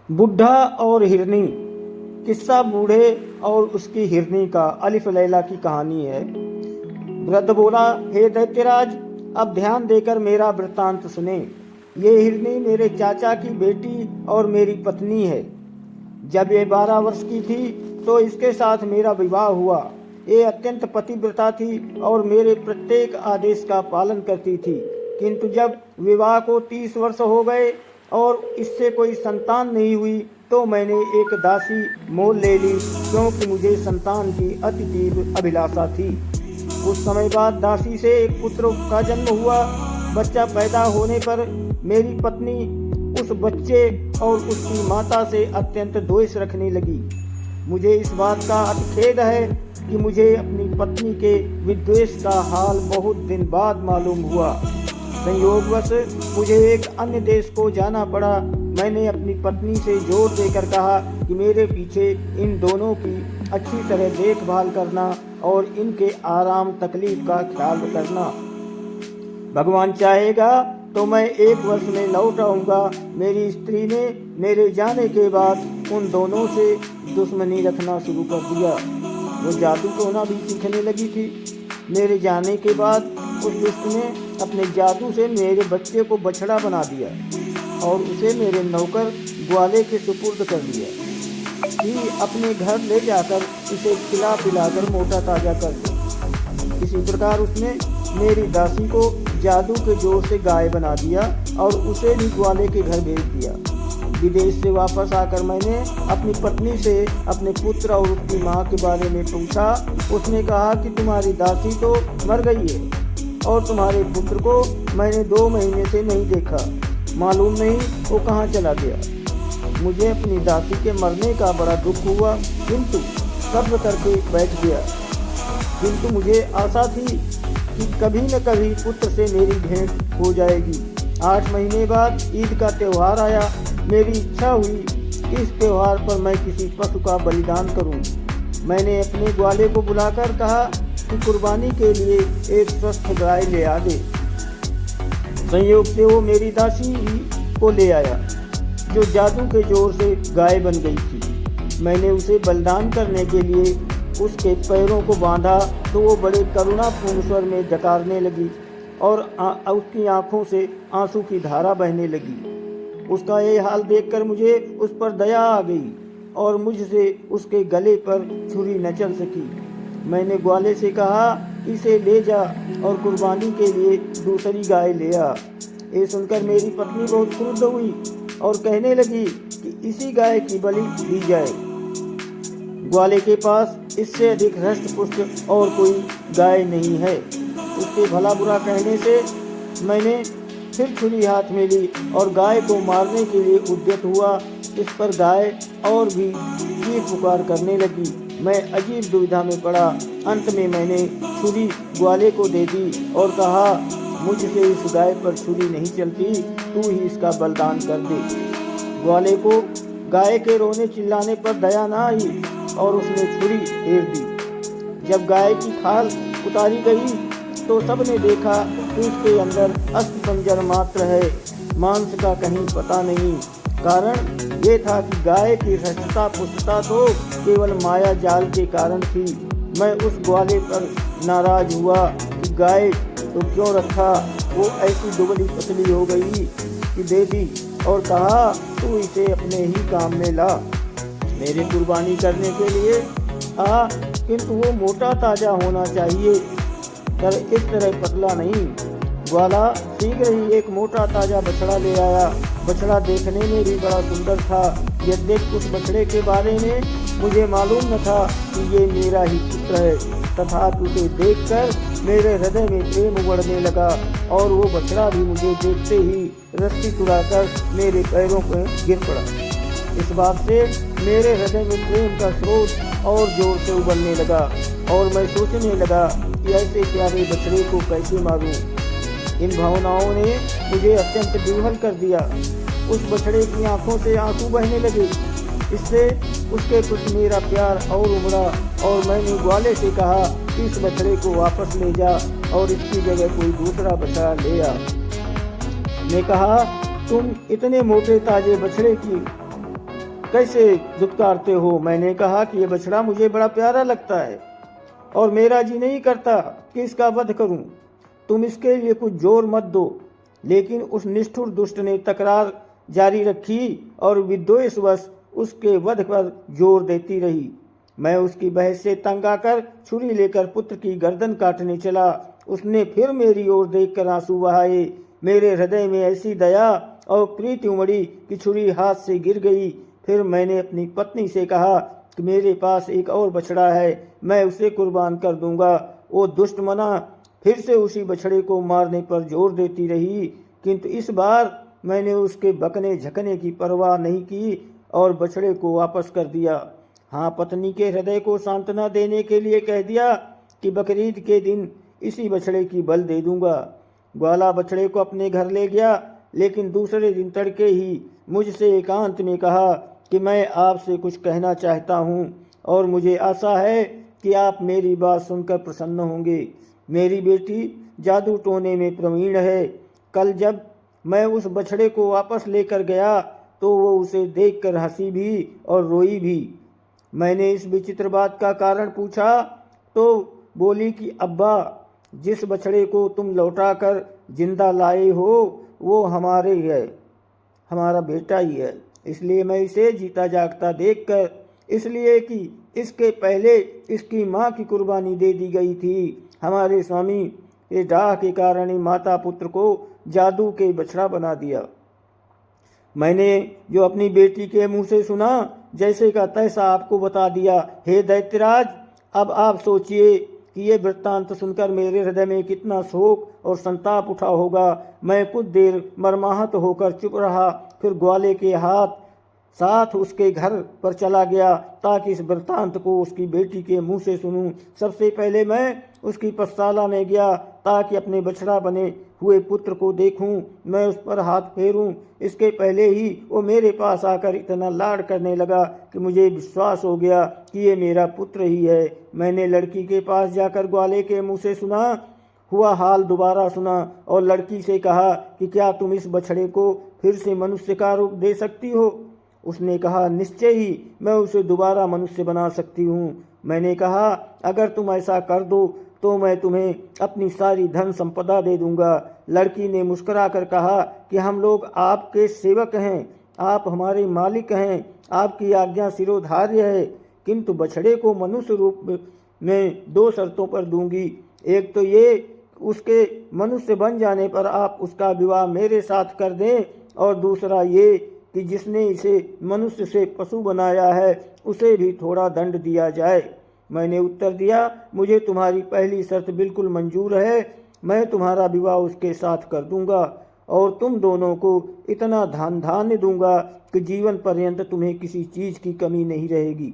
बुढ़ा और हिरनी। किस्सा बूढ़े और उसकी हिरनी का। अलिफ लैला की कहानी है। वृद्ध बोला, हे दैत्यराज, अब ध्यान देकर मेरा वृत्तांत सुने। ये हिरनी मेरे चाचा की बेटी और मेरी पत्नी है। जब ये 12 वर्ष की थी तो इसके साथ मेरा विवाह हुआ। ये अत्यंत पतिव्रता थी और मेरे प्रत्येक आदेश का पालन करती थी। किंतु जब विवाह को 30 वर्ष हो गए और इससे कोई संतान नहीं हुई तो मैंने एक दासी मोल ले ली, क्योंकि मुझे संतान की अति तीव्र अभिलाषा थी। कुछ समय बाद दासी से एक पुत्र का जन्म हुआ। बच्चा पैदा होने पर मेरी पत्नी उस बच्चे और उसकी माता से अत्यंत द्वेष रखने लगी। मुझे इस बात का अति खेद है कि मुझे अपनी पत्नी के विद्वेष का हाल बहुत दिन बाद मालूम हुआ। संयोगवश मुझे एक अन्य देश को जाना पड़ा। मैंने अपनी पत्नी से जोर देकर कहा कि मेरे पीछे इन दोनों की अच्छी तरह देखभाल करना और इनके आराम तकलीफ का ख्याल करना। भगवान चाहेगा तो मैं 1 वर्ष में लौट आऊँगा। मेरी स्त्री ने मेरे जाने के बाद उन दोनों से दुश्मनी रखना शुरू कर दिया। वो जादू टोना भी सीखने लगी थी। मेरे जाने के बाद उस दुष्ट ने अपने जादू से मेरे बच्चे को बछड़ा बना दिया और उसे मेरे नौकर ग्वाले के सुपुर्द कर दिया कि अपने घर ले जाकर इसे खिला पिलाकर मोटा ताजा कर दो। इसी प्रकार उसने मेरी दासी को जादू के जोर से गाय बना दिया और उसे भी ग्वाले के घर भेज दिया। विदेश से वापस आकर मैंने अपनी पत्नी से अपने पुत्र और उसकी माँ के बारे में पूछा। उसने कहा कि तुम्हारी दासी तो मर गई है और तुम्हारे पुत्र को मैंने 2 महीने से नहीं देखा। मालूम नहीं वो कहाँ चला गया। मुझे अपनी दासी के मरने का बड़ा दुख हुआ, किंतु सब्र करके बैठ गया। किंतु मुझे आशा थी कि कभी न कभी पुत्र से मेरी भेंट हो जाएगी। 8 महीने बाद ईद का त्यौहार आया। मेरी इच्छा हुई इस त्यौहार पर मैं किसी पशु का बलिदान करूं। मैंने अपने ग्वाले को बुलाकर कहा कि कुर्बानी के लिए एक स्वस्थ गाय ले आ दे। संयोग से वो मेरी दासी ही को ले आया, जो जादू के जोर से गाय बन गई थी। मैंने उसे बलिदान करने के लिए उसके पैरों को बांधा तो वो बड़े करुणापूर्ण स्वर में डकारने लगी और उसकी आंखों से आंसू की धारा बहने लगी। उसका ये हाल देखकर मुझे उस पर दया आ गई और मुझसे उसके गले पर छुरी न चल सकी। मैंने ग्वाले से कहा, इसे ले जा और कुर्बानी के लिए दूसरी गाय ले आ। ये सुनकर मेरी पत्नी बहुत क्रुद्ध हुई और कहने लगी कि इसी गाय की बलि दी जाए। ग्वाले के पास इससे अधिक हृष्ट पुष्ट और कोई गाय नहीं है। उसके भला बुरा कहने से मैंने फिर छुरी हाथ में ली और गाय को मारने के लिए उद्यत हुआ। इस पर गाय और भी चीख पुकार करने लगी। मैं अजीब दुविधा में पड़ा। अंत में मैंने छुरी ग्वाले को दे दी और कहा, मुझसे इस गाय पर छुरी नहीं चलती, तू ही इसका बलिदान कर दे। ग्वाले को गाय के रोने चिल्लाने पर दया न आई और उसने छुरी फेर दी। जब गाय की खाल उतारी गई तो सबने देखा कि उसके अंदर अस्थिपंजर मात्र है, मांस का कहीं पता नहीं। कारण ये था कि गाय की हृष्टता पुष्टता तो केवल माया जाल के कारण थी। मैं उस ग्वाले पर नाराज हुआ कि गाय तो क्यों रखा, वो ऐसी दुबली पतली हो गई कि दे दी और कहा, तू इसे अपने ही काम में ला, मेरे कुर्बानी करने के लिए आ, किंतु वो मोटा ताजा होना चाहिए, पर इस तरह पतला नहीं। ग्वाला शीघ्र ही एक मोटा ताजा बछड़ा ले आया। बछड़ा देखने में भी बड़ा सुंदर था। यद्यपि उस बछड़े के बारे में मुझे मालूम न था कि ये मेरा ही पुत्र है, तथापि उसे देखकर मेरे हृदय में प्रेम उमड़ने लगा और वो बछड़ा भी मुझे देखते ही रस्सी तुड़ाकर मेरे पैरों पर गिर पड़ा। इस बात से मेरे हृदय में प्रेम का स्रोत और जोर से उबलने लगा और मैं सोचने लगा कि ऐसे प्यारे बछड़े को कैसे मारूं। इन भावनाओं ने मुझे अत्यंत विह्वल कर दिया। उस बछड़े की आंखों से आंसू बहने लगे। इससे उसके प्रति मेरा प्यार और उमड़ा और मैंने ग्वाले से कहा, इस बछड़े को वापस ले जा और इसकी जगह कोई दूसरा बछड़ा ले आ। ने कहा, तुम इतने मोटे ताजे बछड़े की कैसे धुतकारते हो? मैंने कहा कि यह बछड़ा मुझे बड़ा प्यारा लगता है और मेरा जी नहीं करता कि इसका वध करूं। तुम इसके लिए कुछ जोर मत दो। लेकिन उस निष्ठुर दुष्ट ने तकरार जारी रखी और विद्वेषवश उसके वध पर जोर देती रही। मैं उसकी बहस से तंग आकर छुरी लेकर पुत्र की गर्दन काटने चला। उसने फिर मेरी ओर देखकर आंसू बहाए। मेरे हृदय में ऐसी दया और प्रीति उमड़ी कि छुरी हाथ से गिर गई। फिर मैंने अपनी पत्नी से कहा कि मेरे पास एक और बछड़ा है, मैं उसे कुर्बान कर दूंगा। वो दुष्ट मना फिर से उसी बछड़े को मारने पर जोर देती रही, किंतु इस बार मैंने उसके बकने झकने की परवाह नहीं की और बछड़े को वापस कर दिया। हाँ, पत्नी के हृदय को सांत्वना देने के लिए कह दिया कि बकरीद के दिन इसी बछड़े की बल दे दूंगा। ग्वाला बछड़े को अपने घर ले गया, लेकिन दूसरे दिन तड़के ही मुझसे एकांत में कहा कि मैं आपसे कुछ कहना चाहता हूँ और मुझे आशा है कि आप मेरी बात सुनकर प्रसन्न होंगे। मेरी बेटी जादू टोने में प्रवीण है। कल जब मैं उस बछड़े को वापस लेकर गया तो वो उसे देखकर हंसी भी और रोई भी। मैंने इस विचित्र बात का कारण पूछा तो बोली कि अब्बा, जिस बछड़े को तुम लौटा कर जिंदा लाए हो वो हमारे है, हमारा बेटा ही है। इसलिए मैं इसे जीता जागता देखकर, इसलिए कि इसके पहले इसकी माँ की कुर्बानी दे दी गई थी, हमारे स्वामी के डाह के कारण ही माता पुत्र को जादू के बछड़ा बना दिया। मैंने जो अपनी बेटी के मुंह से सुना, जैसे का तैसा आपको बता दिया। हे दैत्यराज, अब आप सोचिए कि ये वृत्तांत सुनकर मेरे हृदय में कितना शोक और संताप उठा होगा। मैं कुछ देर मर्माहत होकर चुप रहा, फिर ग्वाले के साथ उसके घर पर चला गया ताकि इस वृत्तांत को उसकी बेटी के मुंह से सुनूं। सबसे पहले मैं उसकी पशुशाला में गया ताकि अपने बछड़ा बने हुए पुत्र को देखूं, मैं उस पर हाथ फेरूं। इसके पहले ही वो मेरे पास आकर इतना लाड करने लगा कि मुझे विश्वास हो गया कि ये मेरा पुत्र ही है। मैंने लड़की के पास जाकर ग्वाले के मुंह से सुना हुआ हाल दोबारा सुना और लड़की से कहा कि क्या तुम इस बछड़े को फिर से मनुष्य का रूप दे सकती हो? उसने कहा, निश्चय ही मैं उसे दोबारा मनुष्य बना सकती हूँ। मैंने कहा, अगर तुम ऐसा कर दो तो मैं तुम्हें अपनी सारी धन संपदा दे दूंगा। लड़की ने मुस्कुराकर कहा कि हम लोग आपके सेवक हैं, आप हमारे मालिक हैं, आपकी आज्ञा शिरोधार्य है, किंतु बछड़े को मनुष्य रूप में 2 शर्तों पर दूंगी। एक तो ये, उसके मनुष्य बन जाने पर आप उसका विवाह मेरे साथ कर दें, और दूसरा ये कि जिसने इसे मनुष्य से पशु बनाया है उसे भी थोड़ा दंड दिया जाए। मैंने उत्तर दिया, मुझे तुम्हारी पहली शर्त बिल्कुल मंजूर है, मैं तुम्हारा विवाह उसके साथ कर दूंगा और तुम दोनों को इतना धन धान्य दूंगा कि जीवन पर्यंत तुम्हें किसी चीज की कमी नहीं रहेगी।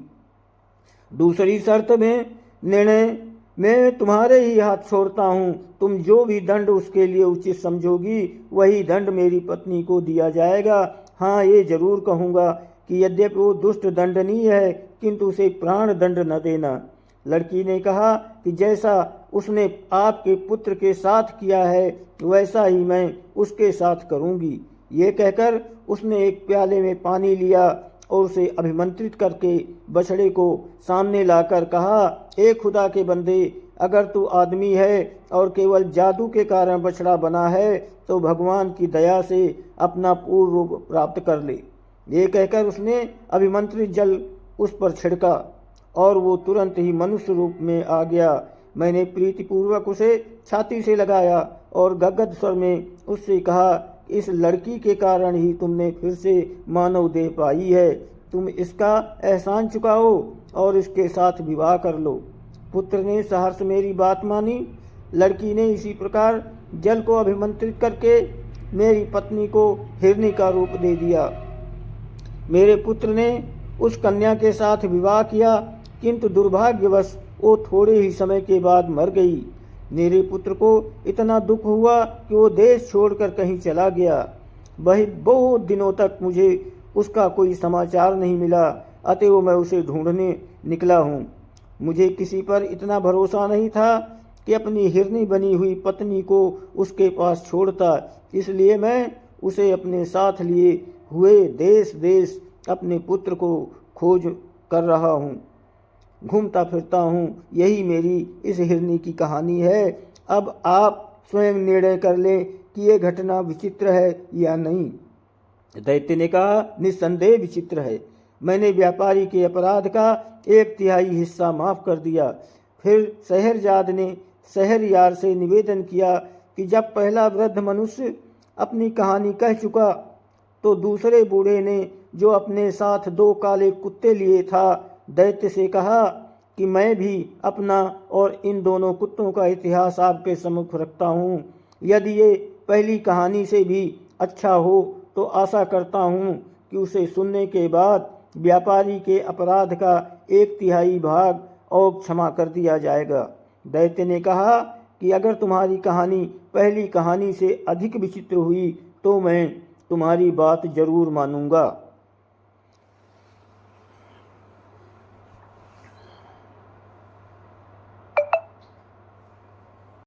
दूसरी शर्त में निर्णय मैं तुम्हारे ही हाथ छोड़ता हूँ, तुम जो भी दंड उसके लिए उचित समझोगी वही दंड मेरी पत्नी को दिया जाएगा। हाँ, ये जरूर कहूँगा कि यद्यपि वो दुष्ट दंडनीय है, किंतु उसे प्राण दंड न देना। लड़की ने कहा कि जैसा उसने आपके पुत्र के साथ किया है वैसा ही मैं उसके साथ करूँगी। ये कहकर उसने एक प्याले में पानी लिया और उसे अभिमंत्रित करके बछड़े को सामने लाकर कहा, ए खुदा के बंदे, अगर तू आदमी है और केवल जादू के कारण बछड़ा बना है तो भगवान की दया से अपना पूर्ण रूप प्राप्त कर ले। ये कहकर उसने अभिमंत्रित जल उस पर छिड़का और वो तुरंत ही मनुष्य रूप में आ गया। मैंने प्रीतिपूर्वक उसे छाती से लगाया और गदगद स्वर में उससे कहा, इस लड़की के कारण ही तुमने फिर से मानव देह पाई है, तुम इसका एहसान चुकाओ और इसके साथ विवाह कर लो। पुत्र ने सहर्ष मेरी बात मानी। लड़की ने इसी प्रकार जल को अभिमंत्रित करके मेरी पत्नी को हिरनी का रूप दे दिया। मेरे पुत्र ने उस कन्या के साथ विवाह किया, किंतु दुर्भाग्यवश वो थोड़े ही समय के बाद मर गई। मेरे पुत्र को इतना दुख हुआ कि वो देश छोड़कर कहीं चला गया। बहुत दिनों तक मुझे उसका कोई समाचार नहीं मिला, अतएव मैं उसे ढूंढने निकला हूँ। मुझे किसी पर इतना भरोसा नहीं था कि अपनी हिरनी बनी हुई पत्नी को उसके पास छोड़ता, इसलिए मैं उसे अपने साथ लिए हुए देश देश अपने पुत्र को खोज कर रहा हूँ, घूमता फिरता हूँ। यही मेरी इस हिरनी की कहानी है। अब आप स्वयं निर्णय कर लें कि ये घटना विचित्र है या नहीं। दैत्य ने कहा, निस्संदेह विचित्र है। मैंने व्यापारी के अपराध का 1/3 हिस्सा माफ कर दिया। फिर शहरजाद ने शहरयार से निवेदन किया कि जब पहला वृद्ध मनुष्य अपनी कहानी कह चुका तो दूसरे बूढ़े ने, जो अपने साथ 2 काले कुत्ते लिए था, दैत्य से कहा कि मैं भी अपना और इन दोनों कुत्तों का इतिहास आपके सम्मुख रखता हूँ। यदि ये पहली कहानी से भी अच्छा हो तो आशा करता हूँ कि उसे सुनने के बाद व्यापारी के अपराध का 1/3 भाग और क्षमा कर दिया जाएगा। दैत्य ने कहा कि अगर तुम्हारी कहानी पहली कहानी से अधिक विचित्र हुई तो मैं तुम्हारी बात जरूर मानूंगा।